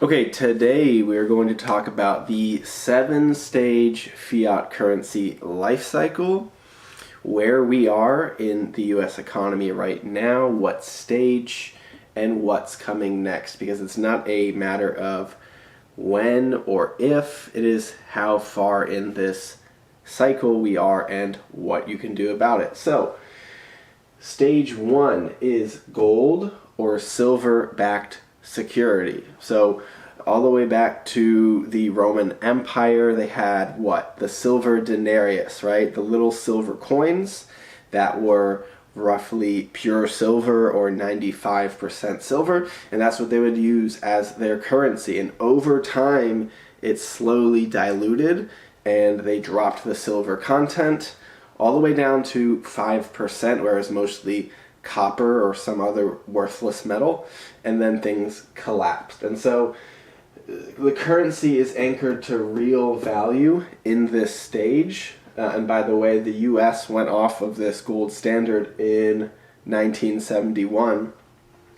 Okay, today we are going to talk about the 7-stage fiat currency life cycle, where we are in the US economy right now, what stage, and what's coming next, because it's not a matter of when or if, it is how far in this cycle we are and what you can do about it. So, stage 1 is gold or silver-backed security. So all the way back to the Roman Empire, they had what? The silver denarius, right? The little silver coins that were roughly pure silver or 95% silver, and that's what they would use as their currency. And over time, it slowly diluted, and they dropped the silver content all the way down to 5%, whereas mostly copper or some other worthless metal, and then things collapsed. And so the currency is anchored to real value in this stage. And by the way, the US went off of this gold standard in 1971.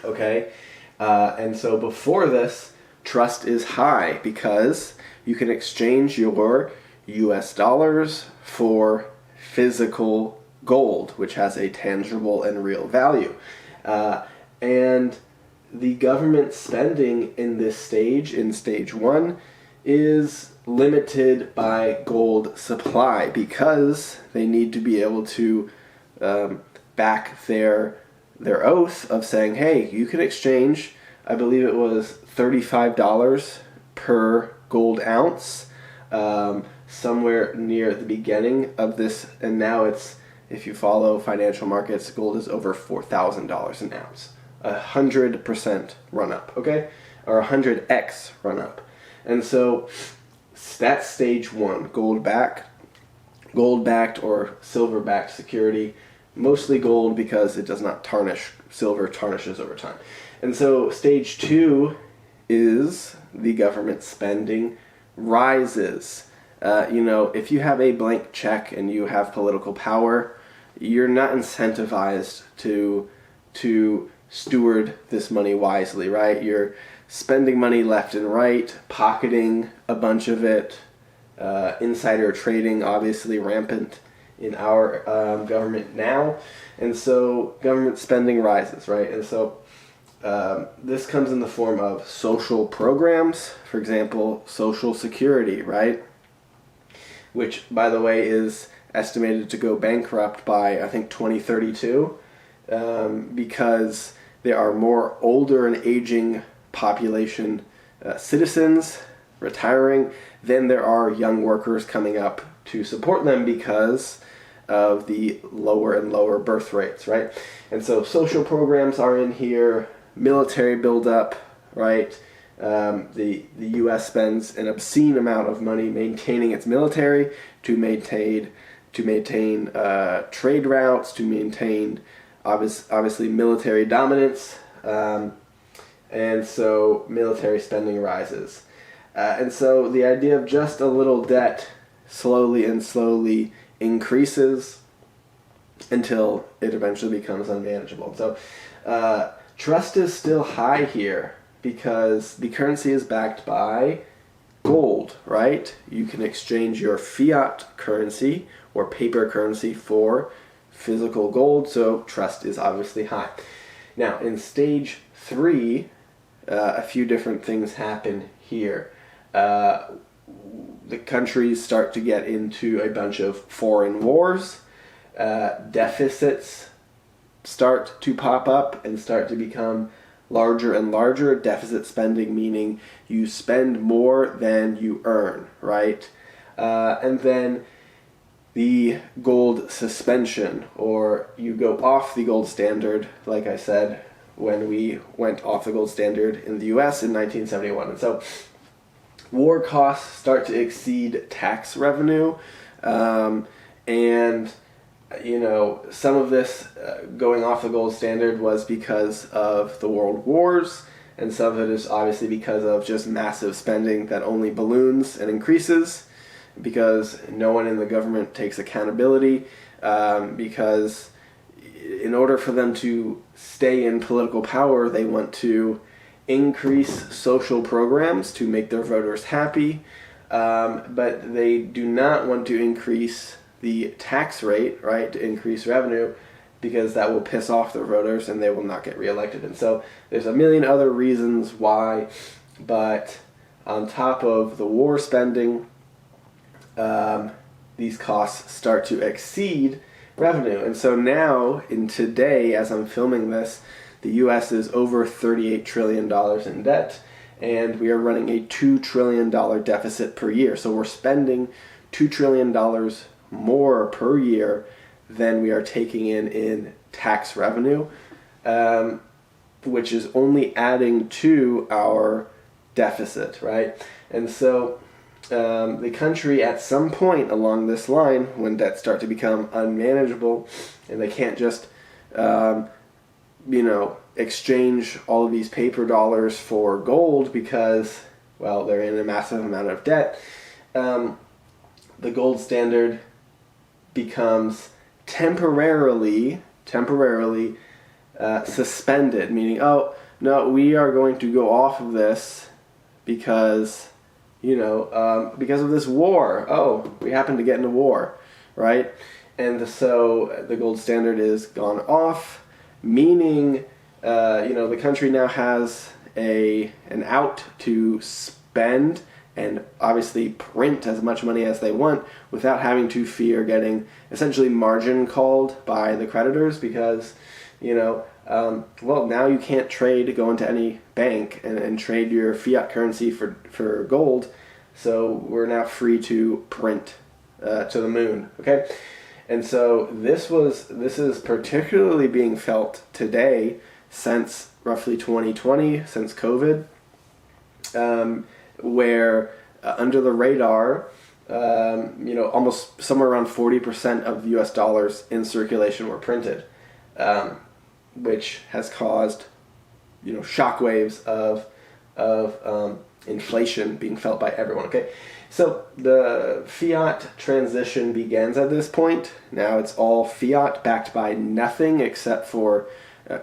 Okay? And so before this, trust is high because you can exchange your US dollars for physical gold, which has a tangible and real value. And the government spending in this stage, in stage 1, is limited by gold supply because they need to be able to back their oath of saying, hey, you can exchange, I believe it was $35 per gold ounce, somewhere near the beginning of this, and now it's, if you follow financial markets, gold is over $4,000 an ounce. 100% run up, okay? Or 100x run up. And so that's stage 1, gold-backed or silver-backed security. Mostly gold because it does not tarnish. Silver tarnishes over time. And so stage 2 is the government spending rises. If you have a blank check and you have political power, you're not incentivized to steward this money wisely, right? You're spending money left and right, pocketing a bunch of it, insider trading obviously rampant in our government now, and so government spending rises, right? And so this comes in the form of social programs, for example, Social Security, right? Which, by the way, is estimated to go bankrupt by, I think, 2032, because there are more older and aging population citizens retiring than there are young workers coming up to support them because of the lower and lower birth rates, right? And so social programs are in here, military buildup, right? The U.S. spends an obscene amount of money maintaining its military, to maintain trade routes, to maintain obviously military dominance, and so military spending rises. And so the idea of just a little debt slowly increases until it eventually becomes unmanageable. So trust is still high here because the currency is backed by gold, right? You can exchange your fiat currency or paper currency for physical gold, so trust is obviously high. Now, in stage 3, a few different things happen here. The countries start to get into a bunch of foreign wars. Deficits start to pop up and start to become larger and larger. Deficit spending meaning you spend more than you earn, right? And then the gold suspension, or you go off the gold standard, like I said, when we went off the gold standard in the US in 1971. And so war costs start to exceed tax revenue, and some of this going off the gold standard was because of the world wars, and some of it is obviously because of just massive spending that only balloons and increases, because no one in the government takes accountability, because in order for them to stay in political power, they want to increase social programs to make their voters happy, but they do not want to increase the tax rate, right, to increase revenue, because that will piss off their voters and they will not get reelected. And so there's a million other reasons why, but on top of the war spending, these costs start to exceed revenue. And so now, in today, as I'm filming this, the U.S. is over $38 trillion in debt, and we are running a $2 trillion deficit per year. So we're spending $2 trillion more per year than we are taking in tax revenue, which is only adding to our deficit, right? And so the country at some point along this line, when debts start to become unmanageable and they can't just exchange all of these paper dollars for gold because, well, they're in a massive amount of debt, the gold standard becomes temporarily suspended, meaning, oh, no, we are going to go off of this because of this war. Oh, we happen to get in a war, right? And so the gold standard is gone off, meaning, the country now has an out to spend and obviously print as much money as they want without having to fear getting essentially margin called by the creditors because, now you can't go into any bank and trade your fiat currency for gold, so we're now free to print to the moon, okay? And so this is particularly being felt today since roughly 2020, since COVID, where under the radar, almost somewhere around 40% of U.S. dollars in circulation were printed, which has caused, shockwaves of inflation being felt by everyone. Okay, so the fiat transition begins at this point. Now it's all fiat backed by nothing except for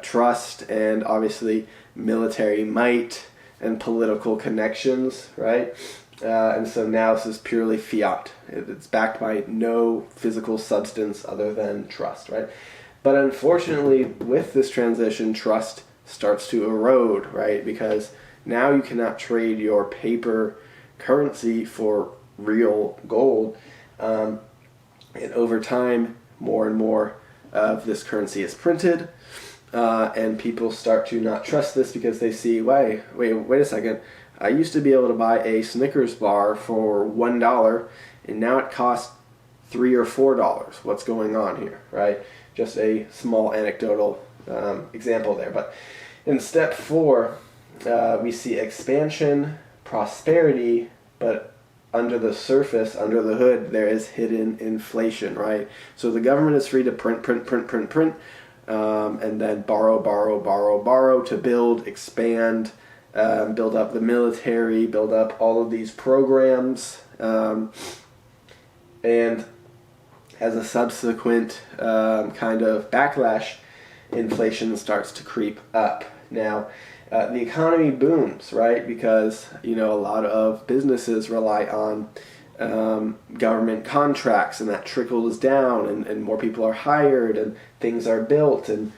trust and obviously military might and political connections, right? And so now this is purely fiat. It's backed by no physical substance other than trust, right? But unfortunately, with this transition, trust starts to erode, right? Because now you cannot trade your paper currency for real gold. And over time, more and more of this currency is printed. And people start to not trust this because they see, wait a second. I used to be able to buy a Snickers bar for $1, and now it costs $3 or $4. What's going on here, right? Just a small anecdotal example there. But in step 4, we see expansion, prosperity, but under the surface, under the hood, there is hidden inflation, right? So the government is free to print, and then borrow to build, expand, build up the military, build up all of these programs, and as a subsequent kind of backlash, inflation starts to creep up. Now, the economy booms, right? Because, a lot of businesses rely on government contracts, and that trickles down, and more people are hired, and things are built, and,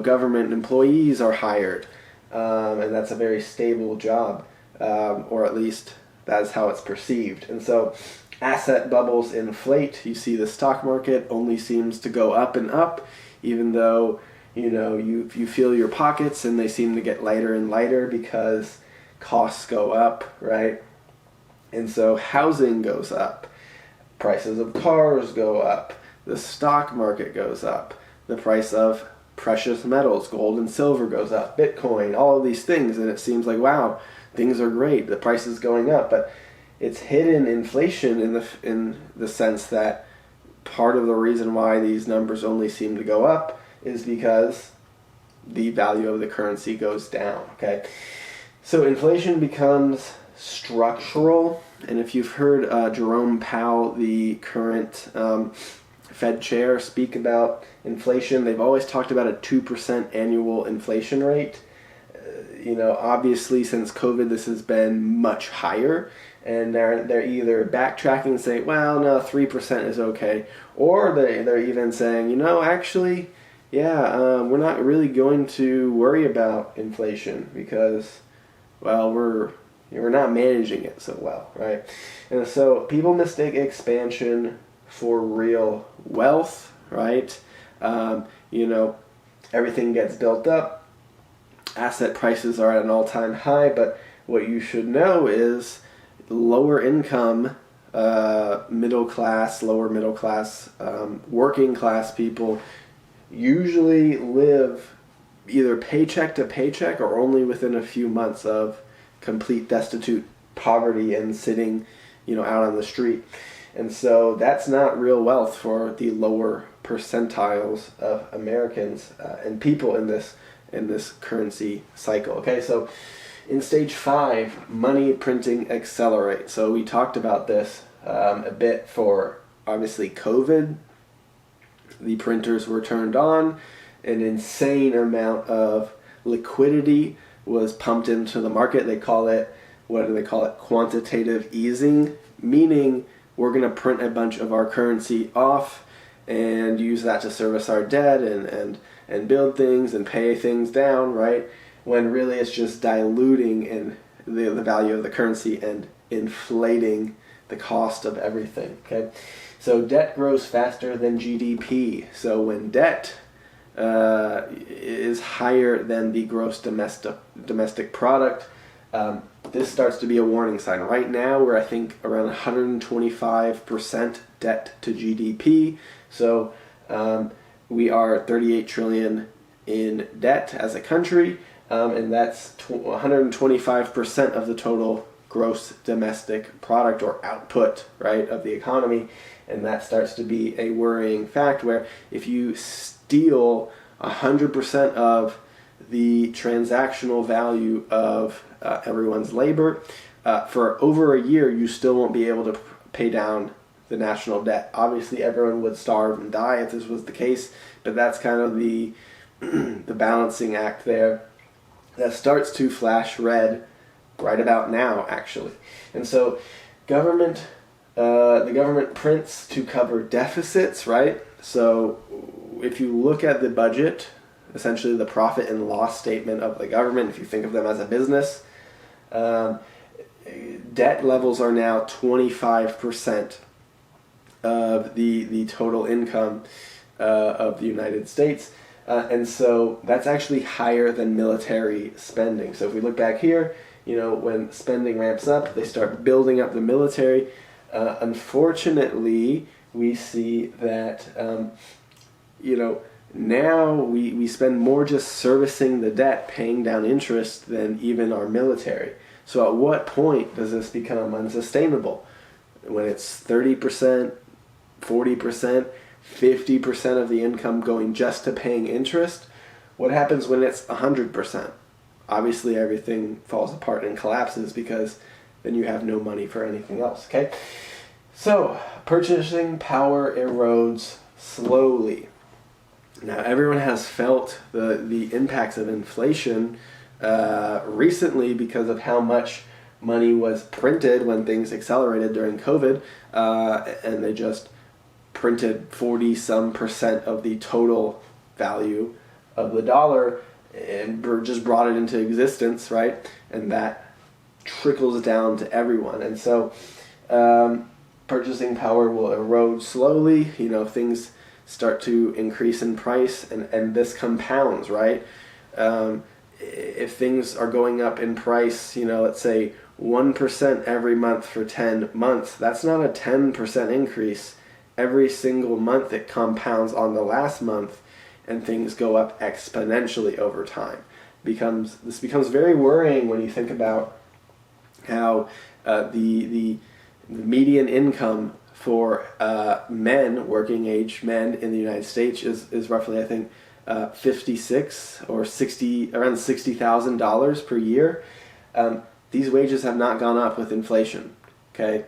government employees are hired. And that's a very stable job, or at least that is how it's perceived. And so asset bubbles inflate. You see the stock market only seems to go up and up, even though, you feel your pockets and they seem to get lighter and lighter because costs go up, right? And so housing goes up, prices of cars go up, the stock market goes up, the price of precious metals, gold and silver goes up, Bitcoin, all of these things, and it seems like, wow, things are great, the price is going up, but it's hidden inflation in the sense that part of the reason why these numbers only seem to go up is because the value of the currency goes down, okay? So inflation becomes structural, and if you've heard Jerome Powell, the current Fed chair, speak about inflation, they've always talked about a 2% annual inflation rate. obviously since COVID, this has been much higher, and they're either backtracking and saying, well, no, 3% is okay, or they're even saying, actually, yeah, we're not really going to worry about inflation because, well, we're not managing it so well, right? And so people mistake expansion for real wealth, right? Everything gets built up, asset prices are at an all-time high, but what you should know is lower income, lower middle class, working class people usually live either paycheck to paycheck or only within a few months of complete destitute poverty and sitting, out on the street. And so that's not real wealth for the lower percentiles of Americans and people in this currency cycle. Okay, so in stage 5, money printing accelerates. So we talked about this a bit for obviously COVID. The printers were turned on. An insane amount of liquidity was pumped into the market. What do they call it? Quantitative easing, meaning we're going to print a bunch of our currency off and use that to service our debt and build things and pay things down, right? When really it's just diluting in the value of the currency and inflating the cost of everything, okay? So debt grows faster than GDP. So when debt is higher than the gross domestic product, this starts to be a warning sign. Right now, we're, I think, around 125% debt to GDP. So we are 38 trillion in debt as a country, and that's 125% of the total gross domestic product or output, right, of the economy. And that starts to be a worrying fact where if you steal 100% of the transactional value of everyone's labor, for over a year, you still won't be able to pay down the national debt. Obviously, everyone would starve and die if this was the case, but that's kind of the the balancing act there that starts to flash red right about now, actually. And so the government prints to cover deficits, right? So if you look at the budget, essentially the profit and loss statement of the government, if you think of them as a business, debt levels are now 25% of the total income of the United States. And so that's actually higher than military spending. So if we look back here, when spending ramps up, they start building up the military. Unfortunately, we see that, now we spend more just servicing the debt, paying down interest than even our military. So at what point does this become unsustainable? When it's 30%, 40%, 50% of the income going just to paying interest? What happens when it's 100%? Obviously, everything falls apart and collapses because then you have no money for anything else, okay? So, purchasing power erodes slowly. Now, everyone has felt the impacts of inflation recently because of how much money was printed when things accelerated during COVID, and they just printed 40-some% of the total value of the dollar and just brought it into existence, right? And that trickles down to everyone. And so purchasing power will erode slowly. Things start to increase in price, and this compounds, right? If things are going up in price, let's say 1% every month for 10 months, that's not a 10% increase. Every single month it compounds on the last month, and things go up exponentially over time. This becomes very worrying when you think about how the median income for working age men in the United States is roughly, I think, $56 or around $60,000 per year. These wages have not gone up with inflation. Okay,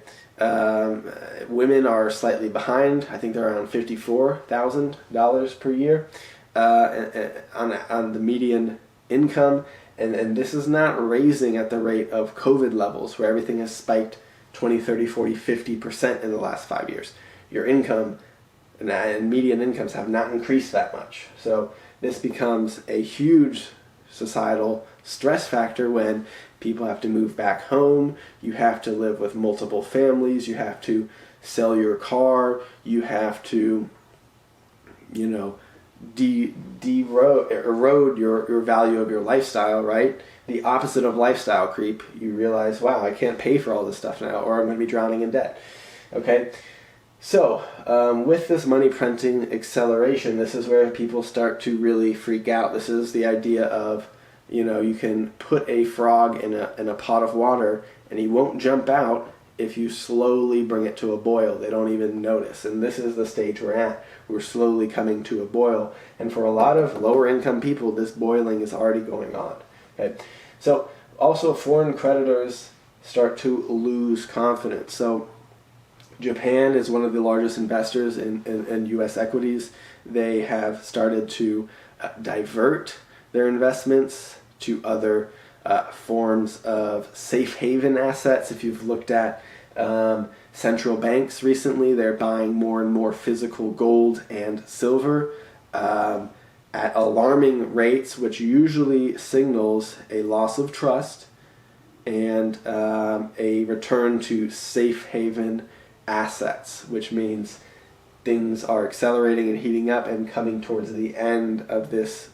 women are slightly behind. I think they're around $54,000 per year on the median income, And this is not raising at the rate of COVID levels where everything has spiked 20, 30, 40, 50% in the last 5 years. Your income and median incomes have not increased that much. So this becomes a huge societal stress factor when people have to move back home, you have to live with multiple families, you have to sell your car, you have to, erode your value of your lifestyle, right? The opposite of lifestyle creep, you realize, wow, I can't pay for all this stuff now, or I'm going to be drowning in debt. Okay? So, with this money printing acceleration, this is where people start to really freak out. This is the idea of, you can put a frog in a pot of water and he won't jump out if you slowly bring it to a boil. They don't even notice. And this is the stage we're at. We're slowly coming to a boil. And for a lot of lower income people, this boiling is already going on. Okay? So also foreign creditors start to lose confidence. So Japan is one of the largest investors in U.S. equities. They have started to divert their investments to other forms of safe haven assets. If you've looked at central banks recently, they're buying more and more physical gold and silver at alarming rates, which usually signals a loss of trust and a return to safe haven assets, which means things are accelerating and heating up and coming towards the end of this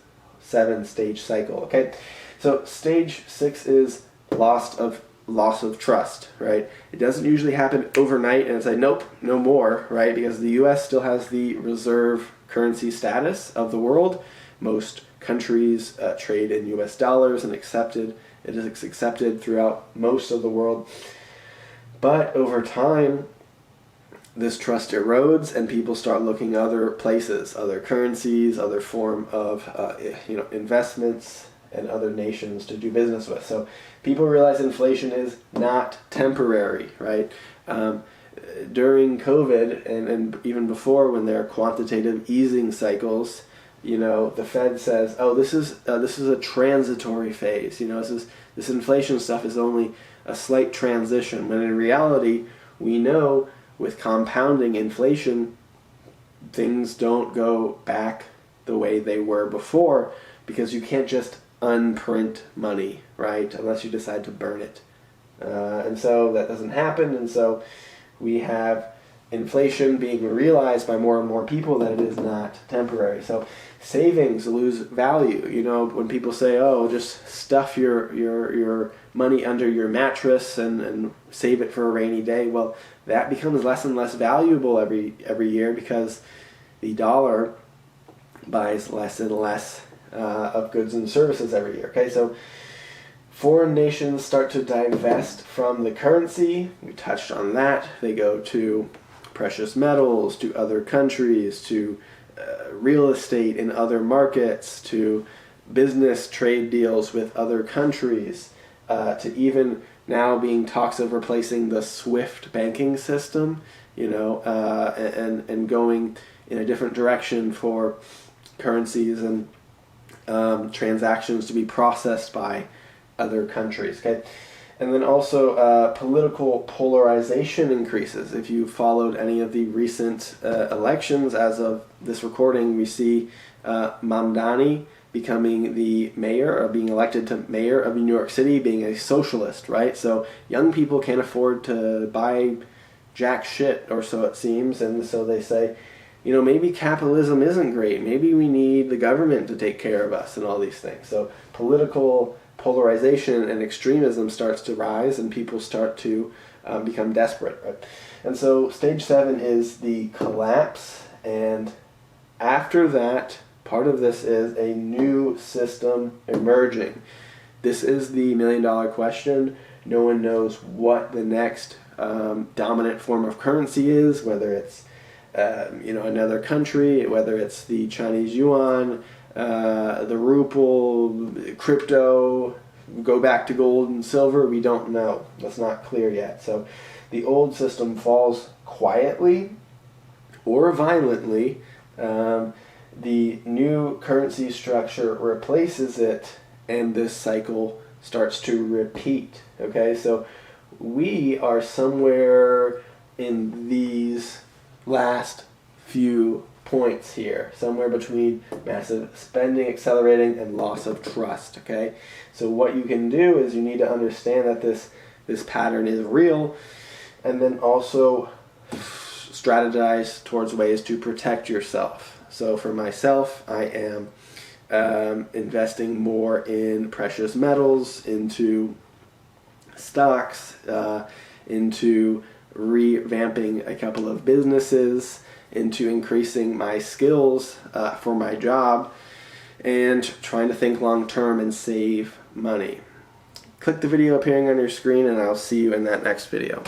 7-stage cycle. Okay, so stage 6 is loss of trust, right? It doesn't usually happen overnight and it's like, nope, no more, right? Because the U.S. still has the reserve currency status of the world. Most countries trade in U.S. dollars and it is accepted throughout most of the world. But over time, this trust erodes and people start looking other places, other currencies, other form of investments and other nations to do business with. So people realize inflation is not temporary, right? During COVID and even before, when there are quantitative easing cycles, the Fed says, "Oh, this is a transitory phase. This inflation stuff is only a slight transition." When in reality, we know with compounding inflation, things don't go back the way they were before because you can't just unprint money, right? Unless you decide to burn it. And so that doesn't happen, and so we have inflation being realized by more and more people that it is not temporary. So savings lose value. When people say, "Oh, just stuff your money under your mattress and save it for a rainy day," well, that becomes less and less valuable every year because the dollar buys less and less of goods and services every year. Okay, so foreign nations start to divest from the currency. We touched on that. They go to precious metals, to other countries, to real estate in other markets, to business trade deals with other countries, to even now being talks of replacing the SWIFT banking system, and going in a different direction for currencies and transactions to be processed by other countries. Okay, and then also political polarization increases. If you followed any of the recent elections, as of this recording, we see Mamdani becoming the mayor, or being elected to mayor of New York City, being a socialist, right? So young people can't afford to buy jack shit, or so it seems, and so they say, maybe capitalism isn't great. Maybe we need the government to take care of us and all these things. So political polarization and extremism starts to rise and people start to become desperate, right? And so stage 7 is the collapse, and after that, part of this is a new system emerging. This is the million-dollar question. No one knows what the next dominant form of currency is, whether it's another country, whether it's the Chinese yuan, the ruble, crypto, go back to gold and silver. We don't know. That's not clear yet. So the old system falls quietly or violently. The new currency structure replaces it, and this cycle starts to repeat. Okay, so we are somewhere in these last few points here, somewhere between massive spending accelerating and loss of trust. Okay, so what you can do is you need to understand that this pattern is real, and then also strategize towards ways to protect yourself. So for myself, I am investing more in precious metals, into stocks, into revamping a couple of businesses, into increasing my skills for my job, and trying to think long term and save money. Click the video appearing on your screen, and I'll see you in that next video.